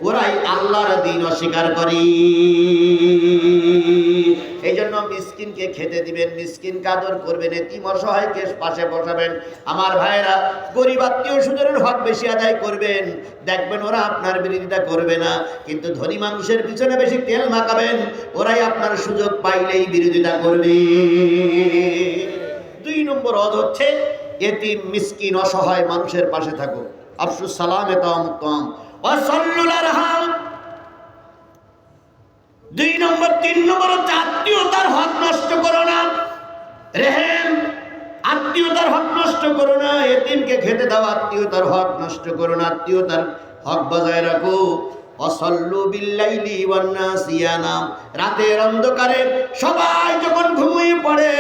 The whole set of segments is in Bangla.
ওরাই আল্লাহর দ্বীন অস্বীকার করে। এই জন্য মিসকিনকে খেতে দিবেন, মিসকিনকে আদর করবেন, এতিম অসহায়কে পাশে বসাবেন। আমার ভাইয়েরা, গরিব আত্মীয় স্বজনের হক বেশি আদায় করবেন, দেখবেন ওরা আপনার বিরোধিতা করবে না। কিন্তু ধনী মানুষের পিছনে বেশি তেল মাখাবেন, ওরাই আপনার সুযোগ পাইলেই বিরোধিতা করবে। 2 নম্বর হজ হচ্ছে এতিম মিসকিন অসহায় মানুষের পাশে থাকো। আফসুস সালাম এতাম ওয়াসাল্লুল আরহাম। 2 নম্বর 3 নম্বর হচ্ছে আত্মীয়তার হক নষ্ট করো না। রেহেম, আত্মীয়তার হক নষ্ট করো না। এতিমকে খেতে দাও, আত্মীয়তার হক নষ্ট করো না, আত্মীয়তার হক বজায় রাখো। ওয়াসাল্লু বিল্লাইলি ওয়ান নাস ইয়ানাম। রাতের অন্ধকারে সবাই যখন ঘুমিয়ে পড়ে,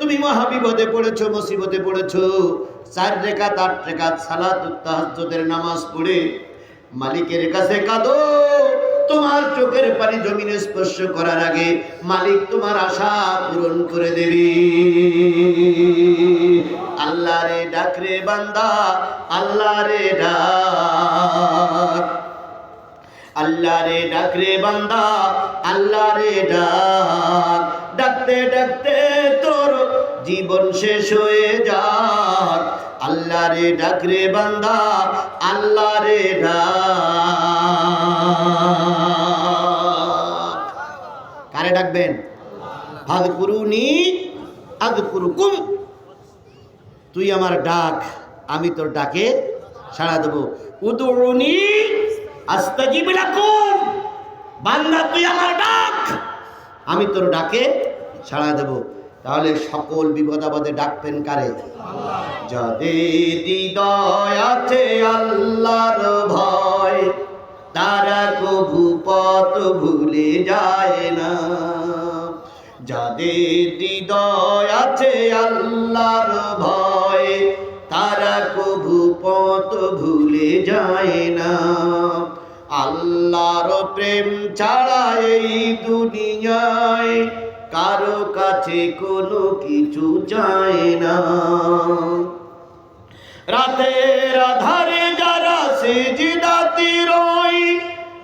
তুমি মহাবিপদে পড়েছো, মুসিবতে পড়েছো, 4 রাকাত 8 রাকাত সালাতুত তাহাজ্জুদের নামাজ পড়ে মালিকের কাছে কাঁদো। তোমার চোখের পানি জমিনে স্পর্শ করার আগে মালিক তোমার আশা পূরণ করে দেবে। আল্লাহ রে ডাক রে বান্দা, আল্লাহ রে ডাক, আল্লাহ রে ডাক রে বান্দা, আল্লাহ রে ডাক। ডাকতে ডাকতে তোর জীবন শেষ হয়ে যাক। আল্লাহ রে ডাক রে বান্দা, আল্লাহ রে ডাক। কারে ডাকবেন? ফাযকুরুনি আযকুরুকুম। তুই আমার ডাক, আমি তোর ডাকে সাড়া দেব। উদউনি আস্তাজিব লাকুম। বান্দা তুই আমার ডাক, আমি তোর ডাকে সাড়া দেব। তাহলে সকল বিপদ আপদে ডাকবেন কারে? যাদের হৃদয় আছে আল্লাহর ভয়, তারা কবু পথ ভুলে যায় না। যাদের হৃদয় আছে আল্লাহর ভয়, তারা কবু পথ ভুলে যায় না। আল্লাহর প্রেম ছাড়া এই দুনিয়ায় কারো কাছে কোনো কিছু চায় না। রাতের আধারে যারা সিজদাতে রয়,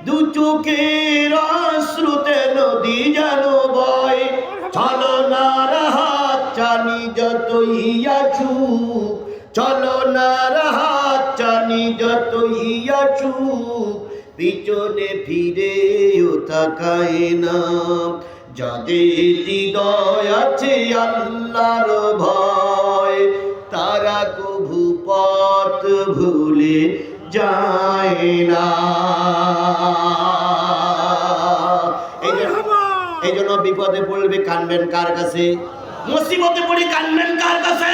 2 চোখের অশ্রুতে নদী যেন বয়। ছলনার হাত চানি যতই আছুক, ছলনার হাত চানি যতই আছুক, পিছনে ফিরেও তাকায় না। যাদের হৃদয় আছে আল্লাহর ভয়, তারা কভু পথ ভুলে যায় না। এই জন্য বিপদে পড়বে কানবেন কার কাছে? মুসিবতে পড়ে কানবেন কার কাছে?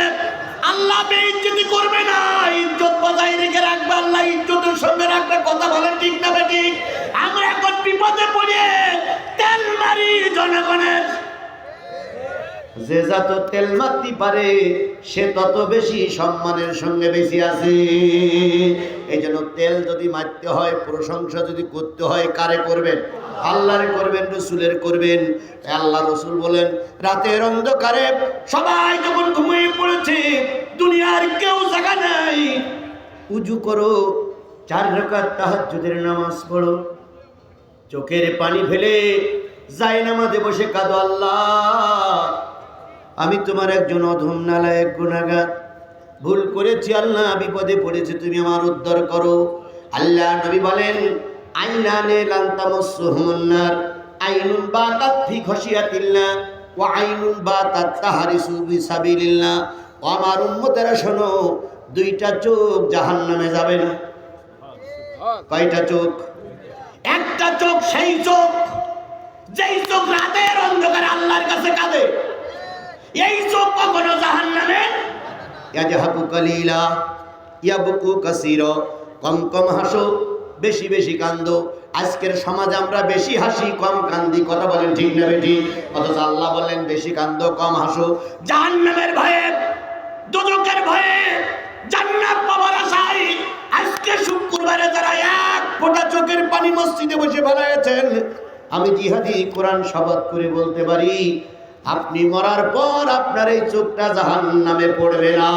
আল্লাহ বেইজ্জতি করবে না, ইজ্জত বজায় রেখে রাখবে। আল্লাহ ইজ্জতের সঙ্গে রাখবে। কথা বলেন ঠিক না বেঠিক? আমরা এখন বিপদে পড়ে তেল মারি জনগণের। যে যত তেল মারতে পারে সে তত বেশি সম্মানের সঙ্গে বেশি আছে। এই জন্য তেল যদি মারতে হয়, প্রশংসা যদি করতে হয়, কারে করবেন? আল্লাহর করবেন, রসুলের করবেন। আল্লাহ রসুল বলেন, রাতের অন্ধকারে সবাই যখন ঘুমিয়ে পড়েছে, দুনিয়ার কেউ জায়গা নাই, উজু করো, 4 রাকাত তাহাজ্জুদের নামাজ পড়ো, চোখের পানি ফেলে জায়নামাজে বসে কাঁদো, আল্লাহ আমি তোমার একজন অধম নালায়েক গুনাহগার, ভুল করেছি আল্লাহ, বিপদে পড়েছি, তুমি আমার উদ্ধার করো। আল্লাহ নবী বলেন, আইনানে লান তামাসসুহুমুন নার, আইনুন বাতাত ফি খাশিয়াতিল্লাহ ওয়া আইনুন বাতাত তাহরিসু বিসাবিলিল্লাহ। ও আমার উম্মতেরা শোনো, 2টা চোখ জাহান্নামে যাবে না। কয়টা চোখ? একটা চোখ সেই চোখ যেই চোখ রাতের অন্ধকারে আল্লাহর কাছে কাঁদে। এই চোখ কখনো জাহান্নামে ইয়াজহাকু কালিলা ইয়াবকু কাসীরা। কম কম হাসো, বেশি বেশি কান্দো। আজকের সমাজে আমরা বেশি হাসি, কম কান্দি। কথা বলেন ঠিক না বেঠিক? অথচ আল্লাহ বলেন বেশি কান্দো, কম হাসো। জাহান্নামের ভয়ে, দোজখের ভয়ে, জান্নাত পাওয়ার আশায় আজকে শুক্রবারে যারা 1 ফোঁটা চোখের পানি মসজিদে বসে ফেলাইছেন, আমি জিহাদি কোরআন শপথ করে বলতে পারি, আপনি মরার পর আপনার এই চোখটা জাহান্নামে পড়বে না।